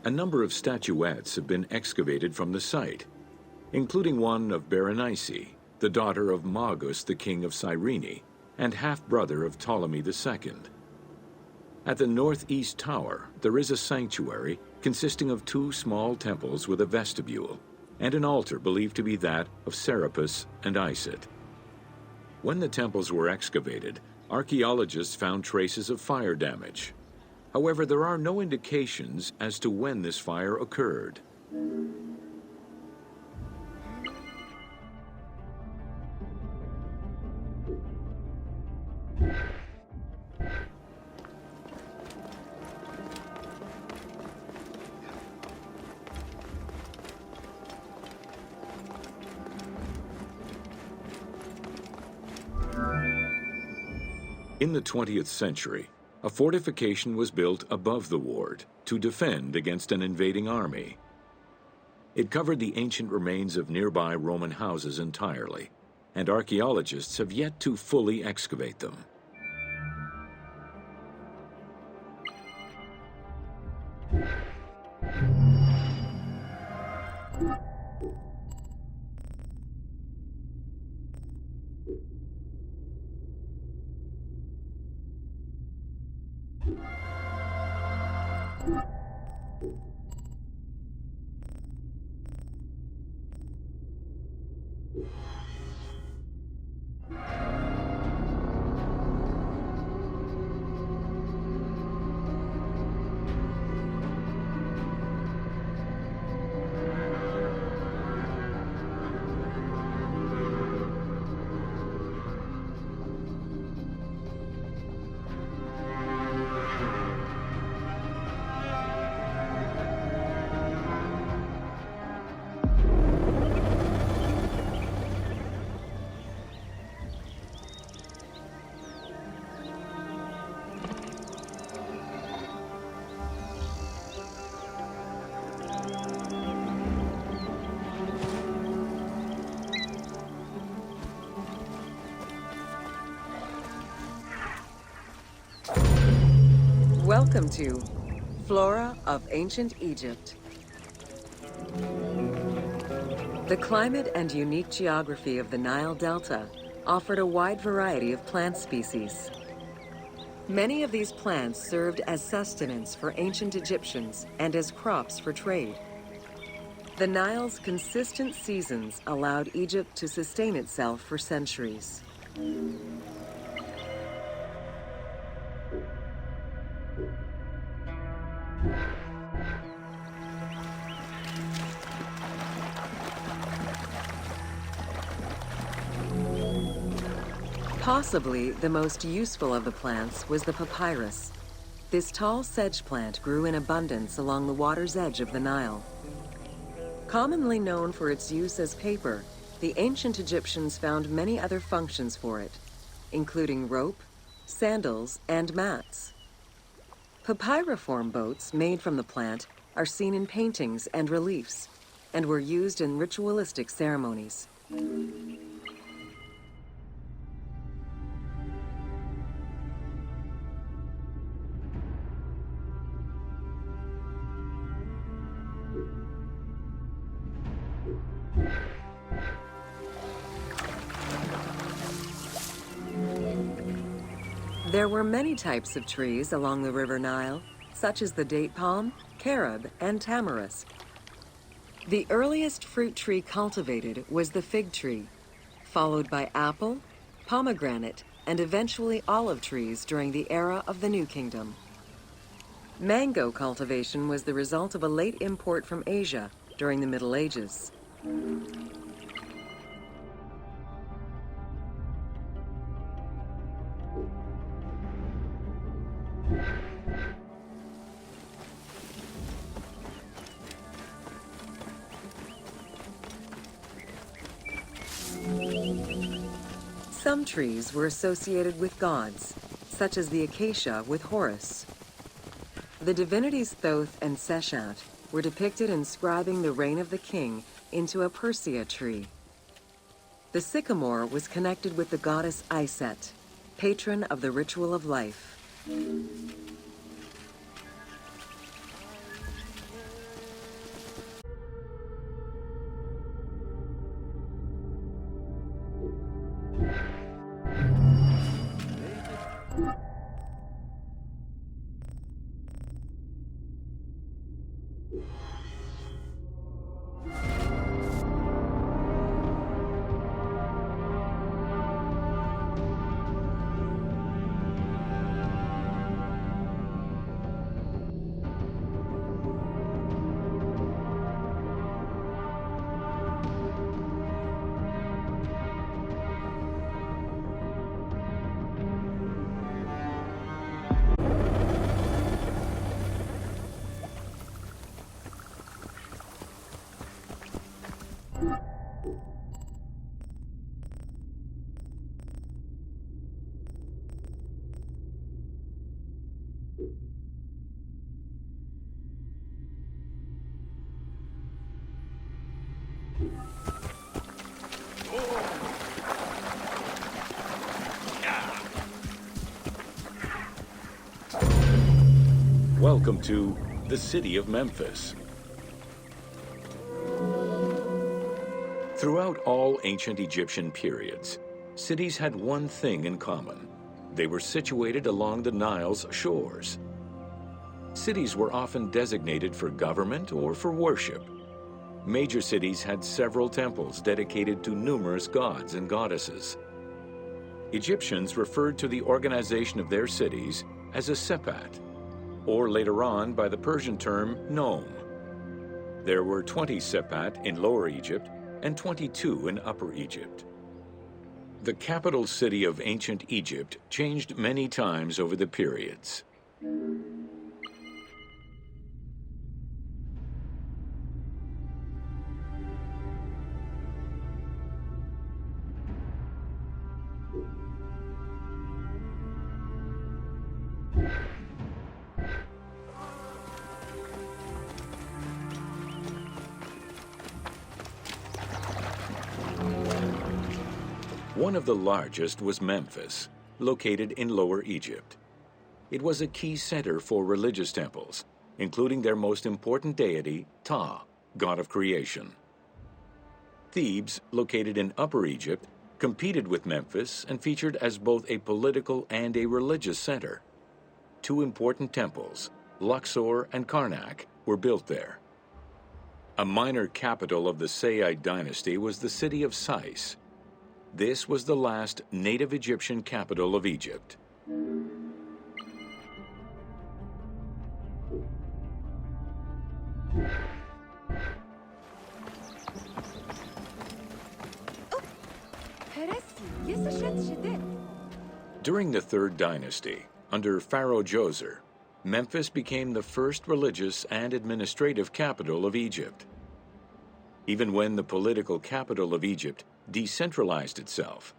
A number of statuettes have been excavated from the site, including one of Berenice, the daughter of Magus, the king of Cyrene, and half-brother of Ptolemy II. At the northeast tower, there is a sanctuary consisting of two small temples with a vestibule, and an altar believed to be that of Serapis and Isis. When the temples were excavated, archaeologists found traces of fire damage. However, there are no indications as to when this fire occurred. In the 20th century, a fortification was built above the ward to defend against an invading army. It covered the ancient remains of nearby Roman houses entirely, and archaeologists have yet to fully excavate them. Welcome to Flora of Ancient Egypt. The climate and unique geography of the Nile Delta offered a wide variety of plant species. Many of these plants served as sustenance for ancient Egyptians and as crops for trade. The Nile's consistent seasons allowed Egypt to sustain itself for centuries. Possibly the most useful of the plants was the papyrus. This tall sedge plant grew in abundance along the water's edge of the Nile. Commonly known for its use as paper, the ancient Egyptians found many other functions for it, including rope, sandals, and mats. Papyriform boats made from the plant are seen in paintings and reliefs, and were used in ritualistic ceremonies. There were many types of trees along the River Nile, such as the date palm, carob, and tamarisk. The earliest fruit tree cultivated was the fig tree, followed by apple, pomegranate, and eventually olive trees during the era of the New Kingdom. Mango cultivation was the result of a late import from Asia during the Middle Ages. Some trees were associated with gods, such as the acacia with Horus. The divinities Thoth and Seshat were depicted inscribing the reign of the king into a Persea tree. The sycamore was connected with the goddess Iset, patron of the ritual of life. Welcome to the city of Memphis. Throughout all ancient Egyptian periods, cities had one thing in common. They were situated along the Nile's shores. Cities were often designated for government or for worship. Major cities had several temples dedicated to numerous gods and goddesses. Egyptians referred to the organization of their cities as a sepat, or later on by the Persian term nome. There were 20 sepat in Lower Egypt and 22 in Upper Egypt. The capital city of ancient Egypt changed many times over the periods. One of the largest was Memphis, located in Lower Egypt. It was a key center for religious temples, including their most important deity, Ptah, god of creation. Thebes, located in Upper Egypt, competed with Memphis and featured as both a political and a religious center. Two important temples, Luxor and Karnak, were built there. A minor capital of the Sayyid dynasty was the city of Sais. This was the last native Egyptian capital of Egypt. During the Third Dynasty, under Pharaoh Djoser, Memphis became the first religious and administrative capital of Egypt. Even when the political capital of Egypt decentralized itself,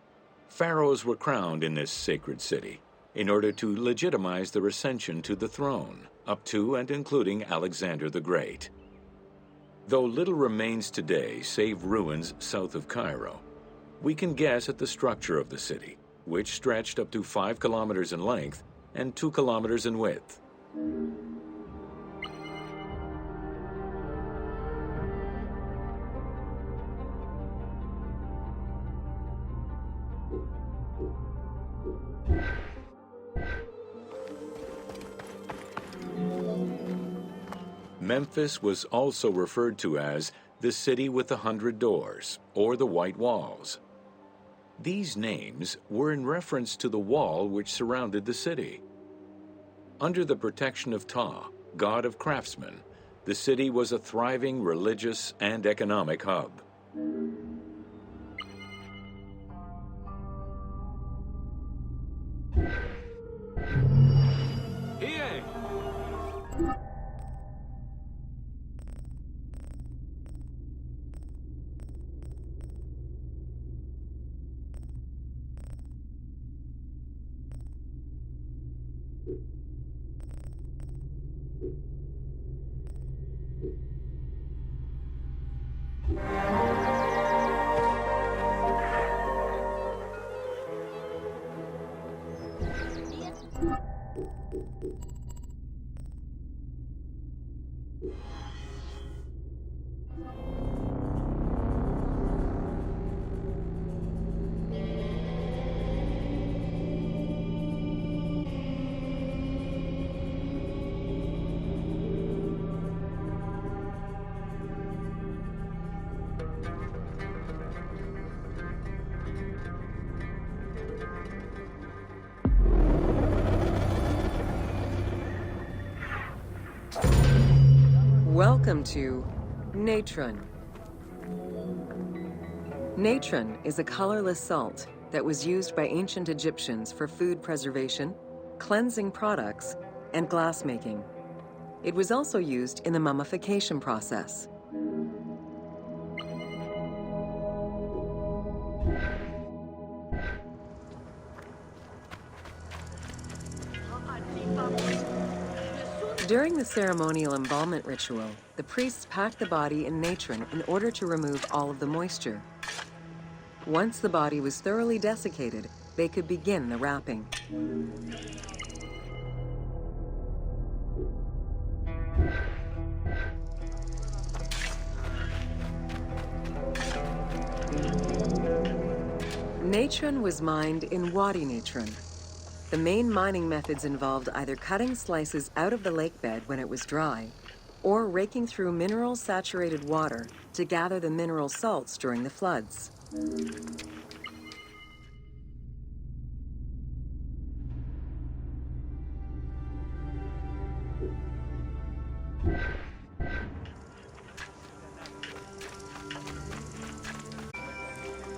pharaohs were crowned in this sacred city in order to legitimize their ascension to the throne, up to and including Alexander the Great. Though little remains today save ruins south of Cairo, we can guess at the structure of the city, which stretched up to 5 kilometers in length and 2 kilometers in width. Memphis was also referred to as the City with the 100 Doors, or the White Walls. These names were in reference to the wall which surrounded the city. Under the protection of Ptah, god of craftsmen, the city was a thriving religious and economic hub. Welcome to natron. Natron is a colorless salt that was used by ancient Egyptians for food preservation, cleansing products, and glass making. It was also used in the mummification process. During the ceremonial embalmment ritual, the priests packed the body in natron in order to remove all of the moisture. Once the body was thoroughly desiccated, they could begin the wrapping. Natron was mined in Wadi Natron. The main mining methods involved either cutting slices out of the lake bed when it was dry, or raking through mineral-saturated water to gather the mineral salts during the floods.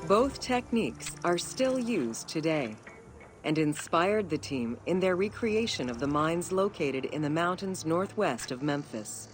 Both techniques are still used today and inspired the team in their recreation of the mines located in the mountains northwest of Memphis.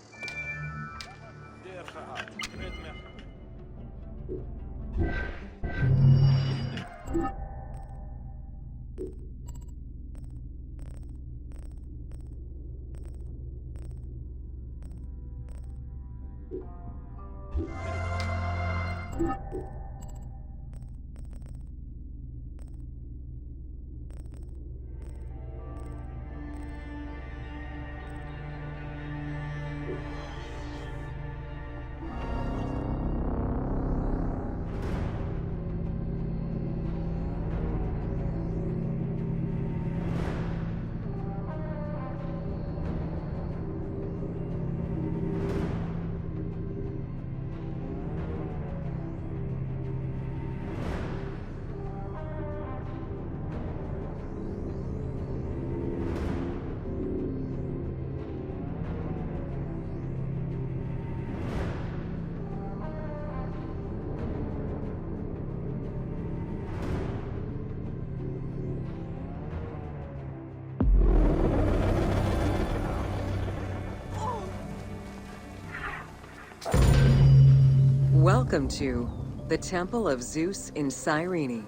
Welcome to the Temple of Zeus in Cyrene.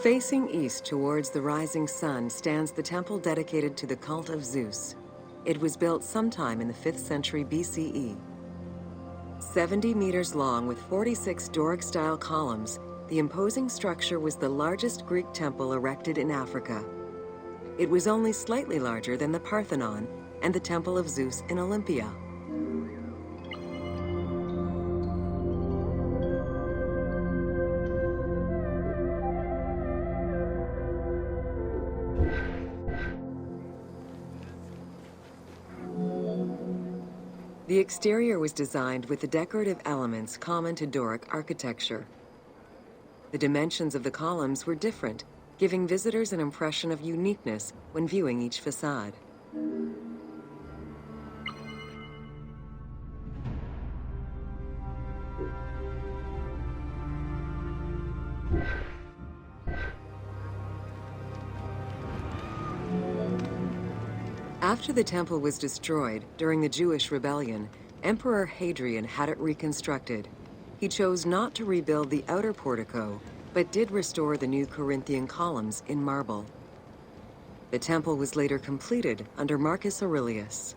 Facing east towards the rising sun stands the temple dedicated to the cult of Zeus. It was built sometime in the 5th century BCE. 70 meters long with 46 Doric-style columns, the imposing structure was the largest Greek temple erected in Africa. It was only slightly larger than the Parthenon and the Temple of Zeus in Olympia. The exterior was designed with the decorative elements common to Doric architecture. The dimensions of the columns were different, giving visitors an impression of uniqueness when viewing each facade. After the temple was destroyed during the Jewish rebellion, Emperor Hadrian had it reconstructed. He chose not to rebuild the outer portico, but did restore the new Corinthian columns in marble. The temple was later completed under Marcus Aurelius.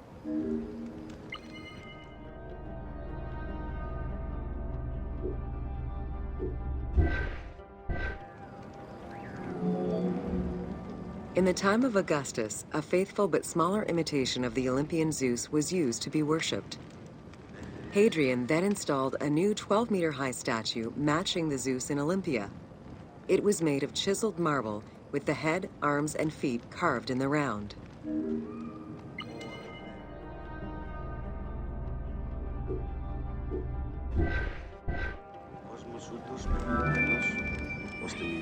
In the time of Augustus, a faithful but smaller imitation of the Olympian Zeus was used to be worshipped. Hadrian then installed a new 12-meter-high statue matching the Zeus in Olympia. It was made of chiseled marble with the head, arms, and feet carved in the round.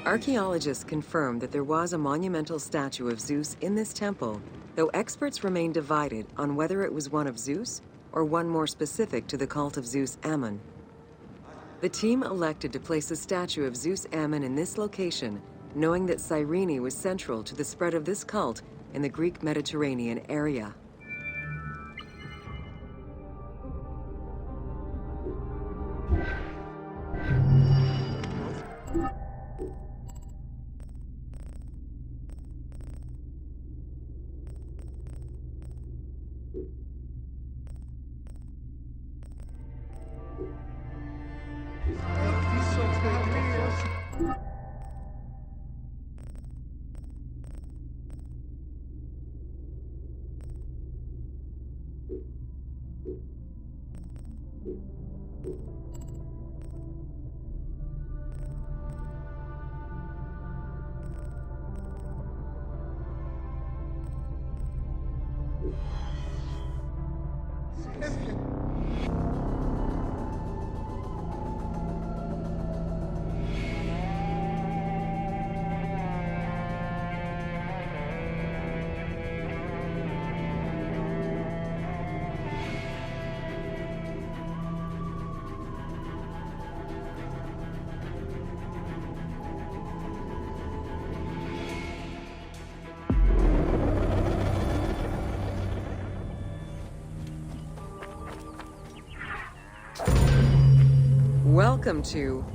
Archaeologists confirmed that there was a monumental statue of Zeus in this temple, though experts remain divided on whether it was one of Zeus or one more specific to the cult of Zeus Ammon. The team elected to place a statue of Zeus Ammon in this location, knowing that Cyrene was central to the spread of this cult in the Greek Mediterranean area. Welcome to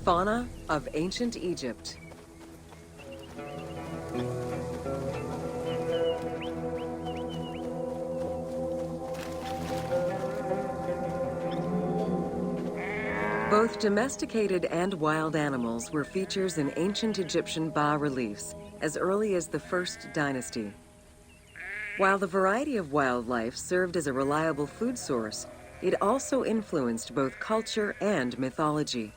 Fauna of Ancient Egypt. Both domesticated and wild animals were features in ancient Egyptian bas-reliefs as early as the First Dynasty. While the variety of wildlife served as a reliable food source, it also influenced both culture and mythology.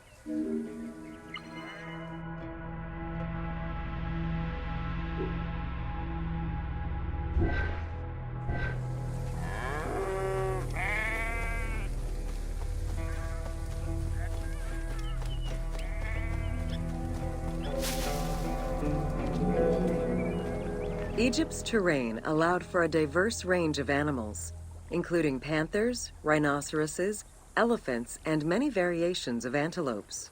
Egypt's terrain allowed for a diverse range of animals, including panthers, rhinoceroses, elephants, and many variations of antelopes.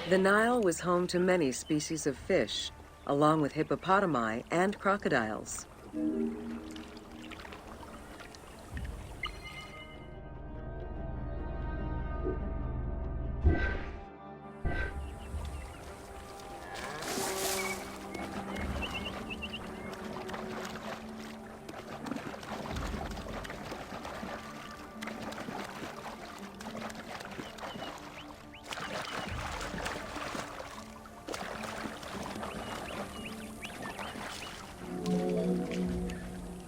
The Nile was home to many species of fish, along with hippopotami and crocodiles.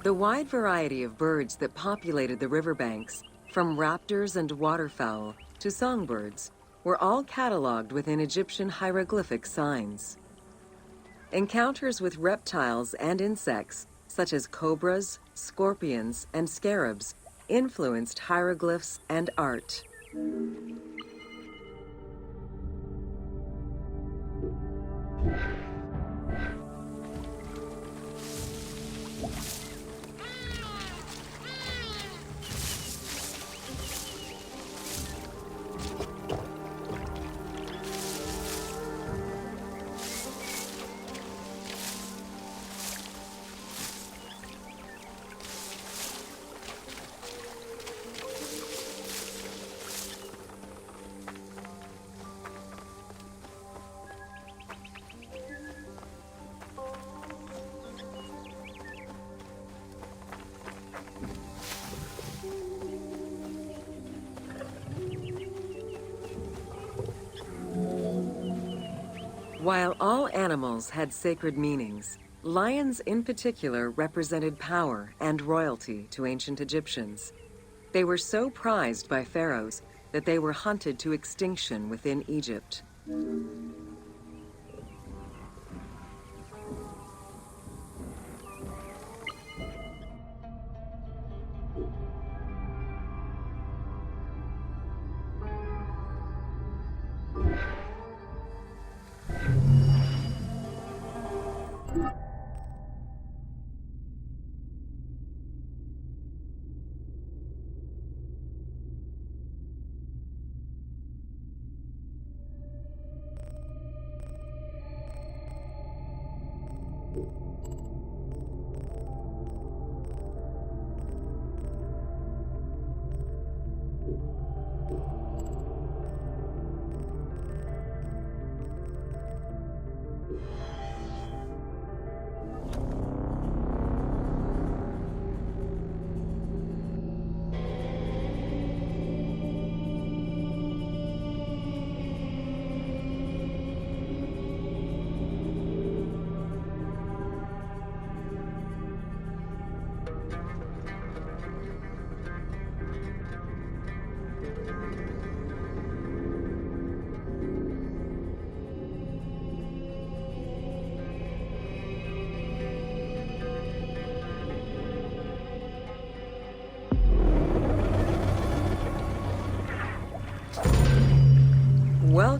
The wide variety of birds that populated the riverbanks, from raptors and waterfowl to songbirds, were all cataloged within Egyptian hieroglyphic signs. Encounters with reptiles and insects, such as cobras, scorpions, and scarabs, influenced hieroglyphs and art. While all animals had sacred meanings, lions in particular represented power and royalty to ancient Egyptians. They were so prized by pharaohs that they were hunted to extinction within Egypt.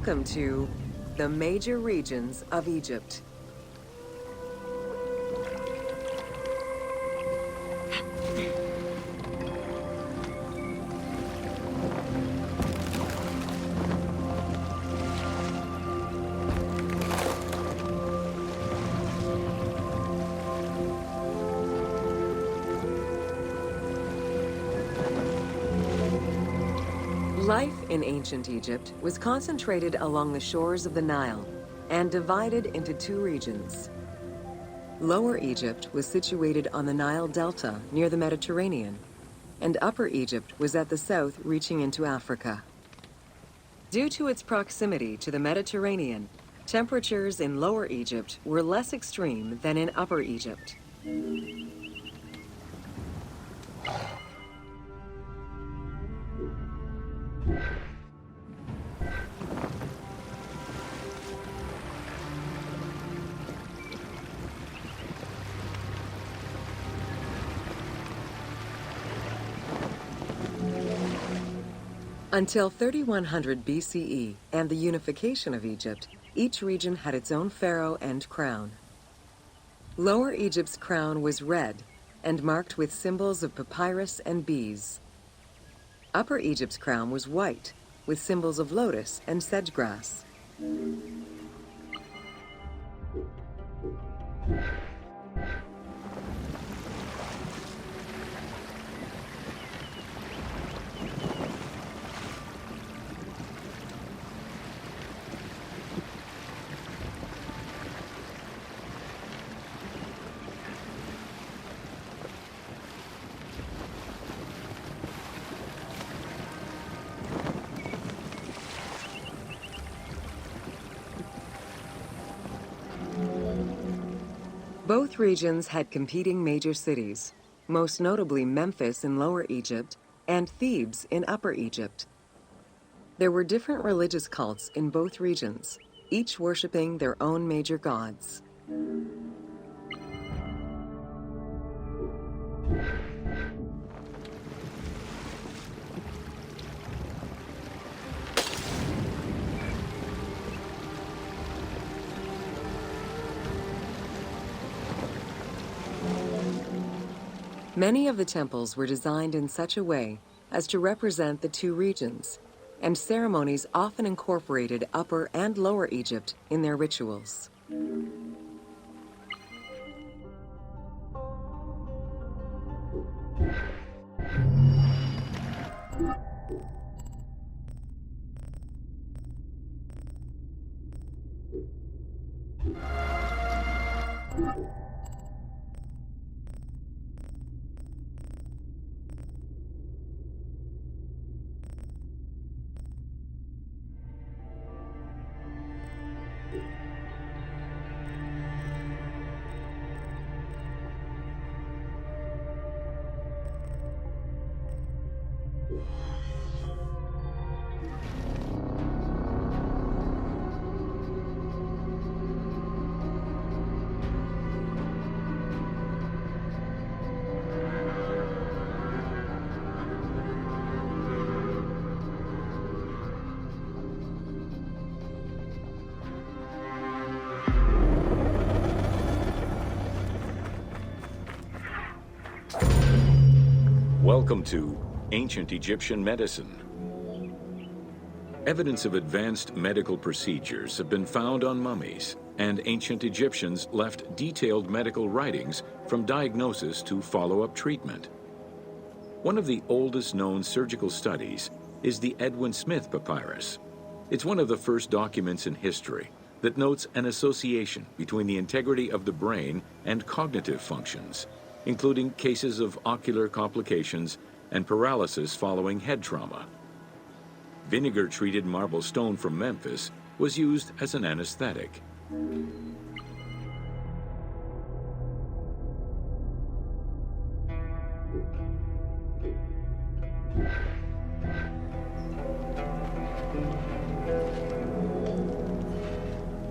Welcome to the major regions of Egypt. Life in ancient Egypt was concentrated along the shores of the Nile and divided into two regions. Lower Egypt was situated on the Nile Delta near the Mediterranean, and Upper Egypt was at the south reaching into Africa. Due to its proximity to the Mediterranean, temperatures in Lower Egypt were less extreme than in Upper Egypt. Until 3100 BCE and the unification of Egypt, each region had its own pharaoh and crown. Lower Egypt's crown was red and marked with symbols of papyrus and bees. Upper Egypt's crown was white with symbols of lotus and sedge grass. Both regions had competing major cities, most notably Memphis in Lower Egypt and Thebes in Upper Egypt. There were different religious cults in both regions, each worshipping their own major gods. Many of the temples were designed in such a way as to represent the two regions, and ceremonies often incorporated Upper and Lower Egypt in their rituals. Welcome to Ancient Egyptian Medicine. Evidence of advanced medical procedures have been found on mummies, and ancient Egyptians left detailed medical writings from diagnosis to follow-up treatment. One of the oldest known surgical studies is the Edwin Smith Papyrus. It's one of the first documents in history that notes an association between the integrity of the brain and cognitive functions, including cases of ocular complications and paralysis following head trauma. Vinegar-treated marble stone from Memphis was used as an anesthetic.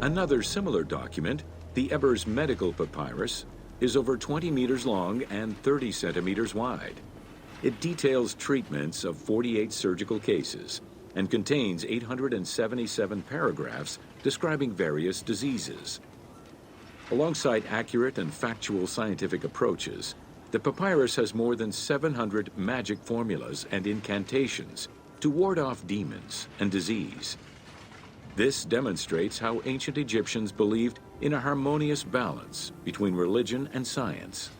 Another similar document, the Ebers Medical Papyrus, is over 20 meters long and 30 centimeters wide. It details treatments of 48 surgical cases, and contains 877 paragraphs describing various diseases. Alongside accurate and factual scientific approaches, the papyrus has more than 700 magic formulas and incantations to ward off demons and disease. This demonstrates how ancient Egyptians believed in a harmonious balance between religion and science.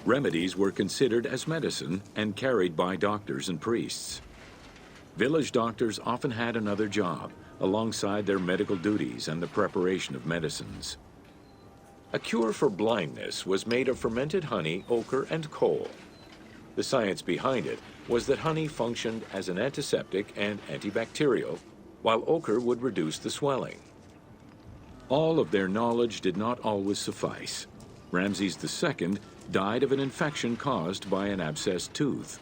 Remedies were considered as medicine and carried by doctors and priests. Village doctors often had another job alongside their medical duties and the preparation of medicines. A cure for blindness was made of fermented honey, ochre, and coal. The science behind it was that honey functioned as an antiseptic and antibacterial, while ochre would reduce the swelling. All of their knowledge did not always suffice. Ramses II died of an infection caused by an abscessed tooth.